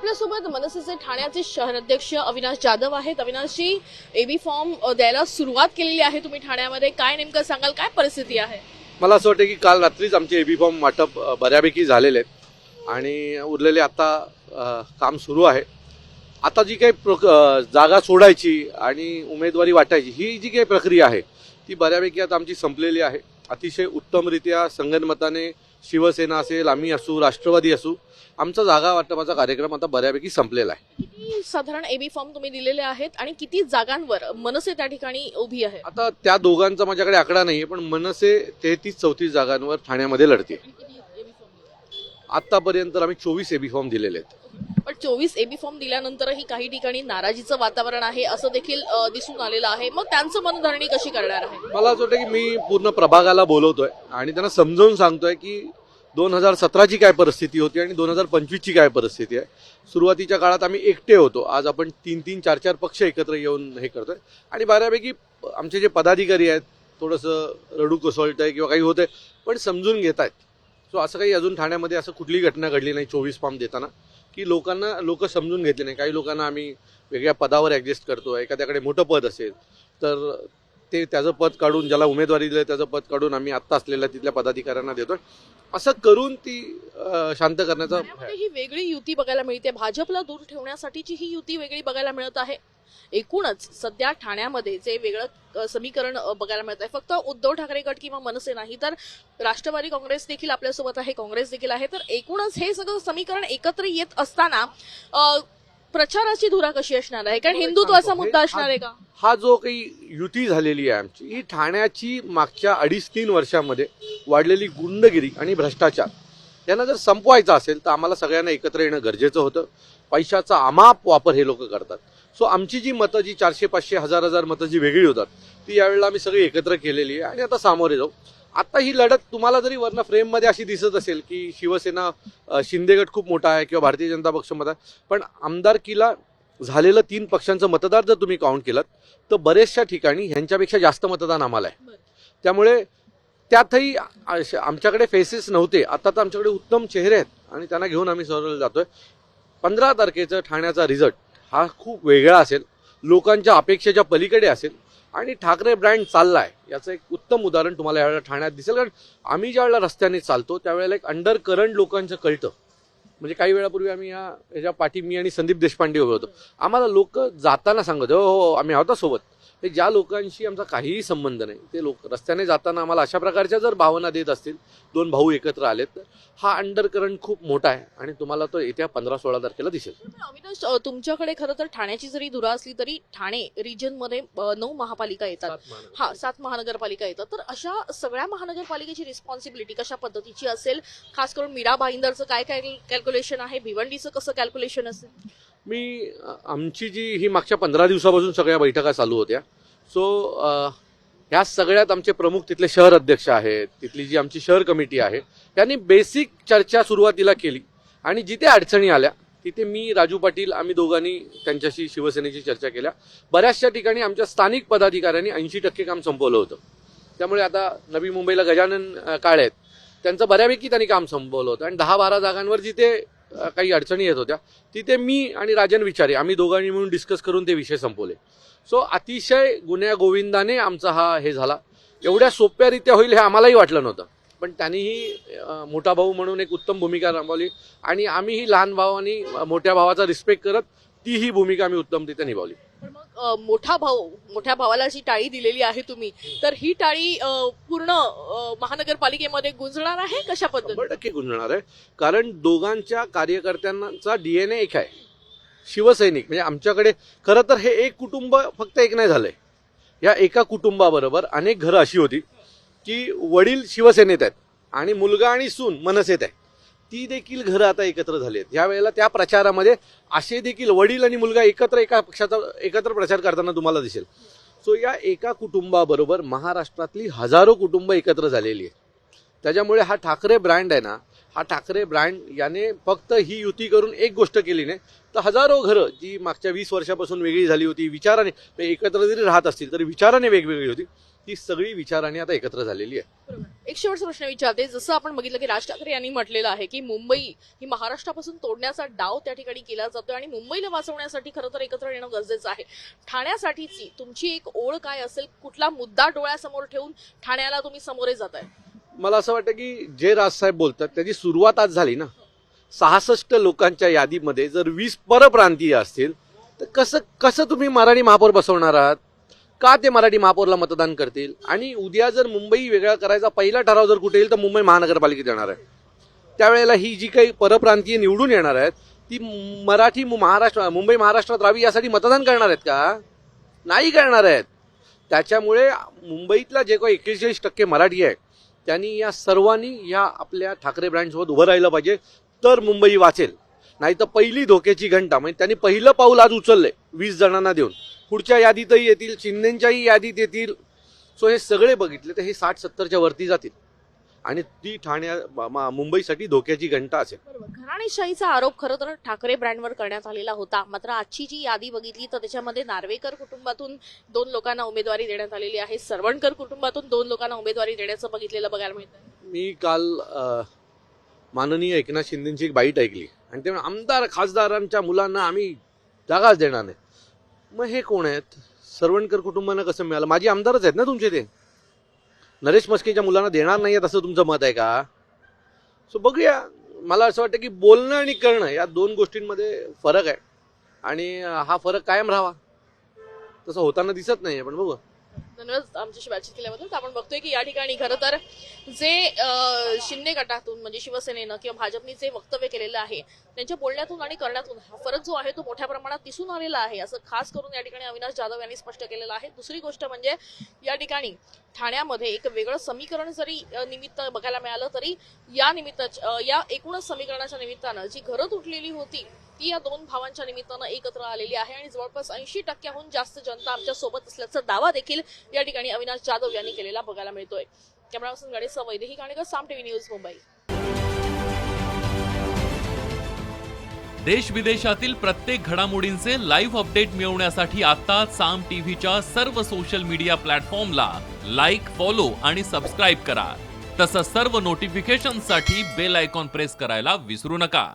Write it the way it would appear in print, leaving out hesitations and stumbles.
आपल्यासोबत मनसेचे ठाण्याचे शहराध्यक्ष अविनाश जाधव आहेत। अविनाशजी, एबी फॉर्म द्यायला सुरुवात केलेली आहे तुम्ही ठाण्यामध्ये, काय नेमकं सांगाल, काय परिस्थिती आहे? मला असं वाटतं की काल रात्रीच आमचे एबी फॉर्म वाटप बऱ्यापैकी झालेले आहेत आणि उरलेले आता काम सुरू आहे। आता जी काही जागा सोडायची आणि उमेदवारी वाटायची ही जी काही प्रक्रिया आहे ती बऱ्यापैकी आता आमची संपलेली आहे। अतिशय उत्तमरित्या संगनमताने शिवसेना असेल, आम्ही असू, राष्ट्रवादी असू, आमचा जागा वाटपाचा कार्यक्रम आता बऱ्यापैकी संपलेला आहे। किती साधारण एबी फॉर्म तुम्ही दिलेले आहेत आणि किती जागांवर मनसे त्या ठिकाणी उभी आहे? आता त्या दोघांचा माझ्याकडे आकडा नाहीये, पण मनसे 33-34 जागांवर ठाण्यामध्ये लढते। आतापर्यंत आम्ही 24 एबी फॉर्म दिलेले आहेत। पण 24 एबी फॉर्म दिल्यानंतरही काही ठिकाणी नाराजीचं वातावरण आहे असं देखील दिसून आलेलं आहे। मग त्यांचं मनधरणी कशी करणार आहे? मला असं वाटतं की मी पूर्ण प्रभागाला बोलवतोय आणि त्यांना समजावून सांगतोय की 2017ची काय परिस्थिती होती आणि 2025ची काय परिस्थिती आहे। सुरुवातीच्या काळात आम्ही एकटे होतो, आज आपण 3-3, 4-4 पक्ष एकत्र येऊन हे करतोय आणि बऱ्यापैकी आमचे जे पदाधिकारी आहेत थोडंसं रडू कोसळतंय किंवा काही होतंय, पण समजून घेत आहेत। सो असं काही अजून ठाण्यामध्ये असं कुठलीही घटना घडली नाही 24 फॉर्म देताना की लोक समजून घेतले नाही। काही लोकांना आम्ही वेगळ्या पदावर ॲडजस्ट करतो, एखाद्याकडे मोठं पद असेल तर ते त्याचं पद काढून, ज्याला उमेदवारी दिली त्याचं पद काढून आम्ही आत्ता असलेल्या तिथल्या पदाधिकाऱ्यांना देतोय। असं करून ती शांत करण्याचा ही वेगळी युती बघायला मिळते, भाजपला दूर ठेवण्यासाठीची ही युती वेगळी बघायला मिळत आहे। एकूणच सध्या ठाण्यामध्ये जे वेगळं समीकरण बघायला मिळत आहे, फक्त उद्धव ठाकरे गट किंवा मनसे नाही तर राष्ट्रवादी काँग्रेस देखील आपल्यासोबत आहे, काँग्रेस देखील आहे। तर एकूणच हे सगळं समीकरण एकत्र येत असताना प्रचाराची धुरा कशी असणार आहे? कारण हिंदुत्वाचा मुद्दा असणार आहे का? हा जो काही युती झालेली आहे आमची, ही ठाण्याची मागच्या 2.5-3 वर्षामध्ये वाढलेली गुंडगिरी आणि भ्रष्टाचार यांना जर संपवायचा असेल तर आम्हाला सगळ्यांना एकत्र येणं गरजेचं होतं। पैशाचा अमाप वापर हे लोक करतात। सो आमची जी मतं, जी 400-500, 1000 मतं जी वेगळी होतात ती यावेळेला आम्ही सगळी एकत्र केलेली आहे आणि आता सामोरे जाऊ। आता ही लढत तुम्हाला जरी वरनं फ्रेममध्ये अशी दिसत असेल की शिवसेना शिंदे गट खूप मोठा आहे किंवा भारतीय जनता पक्ष मोठा आहे, पण आमदारकीला झालेलं 3 पक्षांचं मतदार जर तुम्ही काउंट केलं तर बरेचशा ठिकाणी ह्यांच्यापेक्षा जास्त मतदान आम्हाला आहे। त्यामुळे त्यातही आमच्याकडे फेसेस नव्हते, आता तर आमच्याकडे उत्तम चेहरे आहेत आणि त्यांना घेऊन आम्ही सरळ जातोय। 15 तारखेचा ठाण्याचा रिझल्ट हा खूप वेगळा असेल, लोकांच्या अपेक्षेच्या पलीकडे असेल आणि ठाकरे ब्रँड चाललाय याचं एक उत्तम उदाहरण तुम्हाला यावेळेला ठाण्यात दिसेल। कारण आम्ही ज्या वेळेला रस्त्याने चालतो त्यावेळेला एक अंडर करंट लोकांचं कळतं। म्हणजे काही वेळापूर्वी आम्ही याच्या पाठी मी आणि संदीप देशपांडे उभे होतो, आम्हाला लोक जाताना सांगत हो आम्ही आहोत सोबत। हे ज्या लोकांशी आमचा काहीही संबंध नाही ते लोक रस्त्याने जाताना आम्हाला अशा प्रकारच्या जर भावना देत असतील, 2 भाऊ एकत्र आलेत, तर हा अंडर करंट खूप मोठा आहे आणि तुम्हाला तो येत्या 15-16 तारखेला दिसेल। अविनाश, तुमच्याकडे खरं तर ठाण्याची जरी धुरा असली तरी ठाणे रिजन मध्ये 9 महापालिका येतात, 7 महानगरपालिका येतात। तर अशा सगळ्या महानगरपालिकेची रिस्पॉन्सिबिलिटी कशा पद्धतीची असेल? खास करून मीरा भाईंदरचं काय काय कॅल्क्युलेशन आहे, भिवंडीचं कसं कॅल्क्युलेशन असेल? आमची जी ही मागच्या 15 दिवसापासून सगळ्या बैठका चालू होत्या। सो ह्या सगळ्यात आमचे प्रमुख तिथले शहर अध्यक्ष आहेत, तिथली जी आमची शहर कमिटी आहे, त्यांनी बेसिक चर्चा सुरुवातीला केली आणि जिथे अडचणी आल्या तिथे मी, राजू पाटील, आम्ही दोघांनी त्यांच्याशी शिवसेनेची चर्चा केल्या। बऱ्याचशा ठिकाणी आमच्या स्थानिक पदाधिकाऱ्यांनी 80% काम संपवलं होतं। त्यामुळे आता नवी मुंबईला गजानन काळे आहेत, त्यांचं बऱ्यापैकी त्यांनी काम संपवलं होतं आणि 10-12 जागांवर जिथे काही अडचणी येत होत्या तिथे मी आणि राजन विचारे आम्ही दोघांनी मिळून डिस्कस करून ते विषय संपवले। सो अतिशय गुण्या गोविंदाने आमचा हा हे झाला। एवढ्या सोप्यारित्या होईल हे आम्हालाही वाटलं नव्हतं, पण त्यांनीही मोठा भाऊ म्हणून एक उत्तम भूमिका राबवली आणि आम्हीही लहान भावानी मोठ्या भावाचा रिस्पेक्ट करत तीही भूमिका आम्ही उत्तमरित्या निभावली। मोठ्या भावाला जी टाळी दिलेली आहे तुम्ही, तर ही टाळी पूर्ण महानगरपालिकेमध्ये गुंजणार आहे कशा पद्धतीने? 100% गुंजणार आहे, कारण दोघांच्या कार्यकर्त्यांचा DNA एक आहे, शिवसैनिक। म्हणजे आमच्याकडे खरं तर हे एक कुटुंब फक्त एक नाही झालंय, या एका कुटुंबाबरोबर अनेक घरं अशी होती की वडील शिवसेनेत आहेत आणि मुलगा आणि सून मनसेत आहे, ती देखील घरं आता एकत्र झाली आहेत। यावेळेला त्या प्रचारामध्ये असे देखील वडील आणि मुलगा एकत्र एका पक्षाचा एकत्र प्रचार करताना तुम्हाला दिसेल। सो या एका कुटुंबाबरोबर महाराष्ट्रातली हजारो कुटुंब एकत्र झालेली आहेत। त्याच्यामुळे हा ठाकरे ब्रँड आहे ना, हा ठाकरे ब्रँड याने फक्त ही युती करून एक गोष्ट केली नाही, तर हजारो घरं जी मागच्या 20 वर्षापासून वेगळी झाली होती, विचाराने एकत्र जरी राहत असतील तरी विचाराने वेगवेगळी होती, ती सगळी विचाराने आता एकत्र झालेली आहे. एक शेवटचा प्रश्न विचारते. जसं आपण बघितलं की राज ठाकरे यांनी म्हटलेलं आहे की मुंबई ही महाराष्ट्रापासून तोडण्याचा डाव त्या ठिकाणी केला जातोय आणि मुंबईला वाचवण्यासाठी खरं तर एकत्र येणं गरजेचं आहे. ठाण्यासाठीची तुमची एक ओळ काय असेल? कुठला मुद्दा डोळ्यासमोर ठेवून ठाण्याला तुम्ही समोरे जाताय? मला असं वाटतं की जे राजसाहेब बोलतात त्याची सुरुवात आज झाली ना. 66 लोकांच्या यादीमध्ये जर 20 परप्रांतीय असतील तर कसं तुम्ही मराठी महापौर बसवणार आहात? का ते मराठी महापौरला मतदान करतील? आणि उद्या जर मुंबई वेगळा करायचा पहिला ठराव जर कुठे येईल तर मुंबई महानगरपालिकेत येणार आहे. त्यावेळेला ही जी काही परप्रांतीय निवडून येणार आहेत ती मुंबई महाराष्ट्रात राहावी यासाठी मतदान करणार आहेत का? नाही करणार आहेत. त्याच्यामुळे मुंबईतला जे काही 41% मराठी आहे त्यांनी या सर्वांनी या आपल्या ठाकरे ब्रँडसोबत उभं राहिलं पाहिजे, तर मुंबई वाचेल. नाही तर पहिली धोक्याची घंटा म्हणजे त्यांनी पहिलं पाऊल आज उचललंय 20 जणांना देऊन. पुढच्या यादीतही येतील, शिंदेच्याही यादीत येतील. सो हे सगळे बघितले तर हे 60-70च्या वरती जातील आणि ती मुंबईसाठी धोक्याची घंटा असेल. घराणेशाहीचा आरोप खरं तर ठाकरे ब्रँडवर करण्यात आलेला होता. मात्र आजची जी यादी बघितली तर त्याच्यामध्ये नार्वेकर कुटुंबातून 2 लोकांना उमेदवारी देण्यात आलेली आहे. सरवणकर कुटुंबातून 2 लोकांना उमेदवारी देण्याचं बघितलेलं बघायला मिळतं. मी काल माननीय एकनाथ शिंदेची एक बाईट ऐकली आणि ते आमदार खासदारांच्या मुलांना आम्ही जागाच देणार नाही. मग हे कोण आहेत? सरवणकर कुटुंबांना कसं मिळालं? माझी आमदारच आहेत ना तुमचे ते. नरेश म्हस्केच्या मुलांना देणार नाही आहेत असं तुमचं मत आहे का? सो बघूया. मला असं वाटतं की बोलणं आणि करणं या 2 गोष्टींमध्ये फरक आहे आणि हा फरक कायम राहावा. तसं होताना दिसत नाही, पण बघू. धन्यवाद आमच्याशी बातचीत केल्याबद्दल. आपण बघतोय की या ठिकाणी खरं तर जे शिंदे गटातून म्हणजे शिवसेनेनं किंवा भाजपने जे वक्तव्य केलेलं आहे त्यांच्या बोलण्यातून आणि करण्यातून हा फरक जो आहे तो मोठ्या प्रमाणात दिसून आलेला आहे असं खास करून या ठिकाणी अविनाश जाधव यांनी स्पष्ट केलेलं आहे. दुसरी गोष्ट म्हणजे या ठिकाणी ठाण्यामध्ये एक वेगळं समीकरण जरी निमित्त बघायला मिळालं तरी या एकूणच समीकरणाच्या निमित्तानं जी घरं तुटलेली होती ती या 2 भावांच्या निमित्तानं एकत्र आलेली आहे आणि जवळपास 80% जास्त जनता आमच्या सोबत असल्याचा दावा देखील या ठिकाणी अविनाश जाधव यांनी केलेला बघायला मिळतोय. कॅमेरा पर्सन गणेश वैदेही काणेकर, साम टीव्ही न्यूज, मुंबई. देश विदेशातील प्रत्येक घडामोडींचे लाईव्ह अपडेट मिळवण्यासाठी आता साम टीव्हीच्या सर्व सोशल मीडिया प्लॅटफॉर्मला लाईक, फॉलो आणि सबस्क्राईब करा. तसंच सर्व नोटिफिकेशनसाठी बेल आयकॉन प्रेस करायला विसरू नका.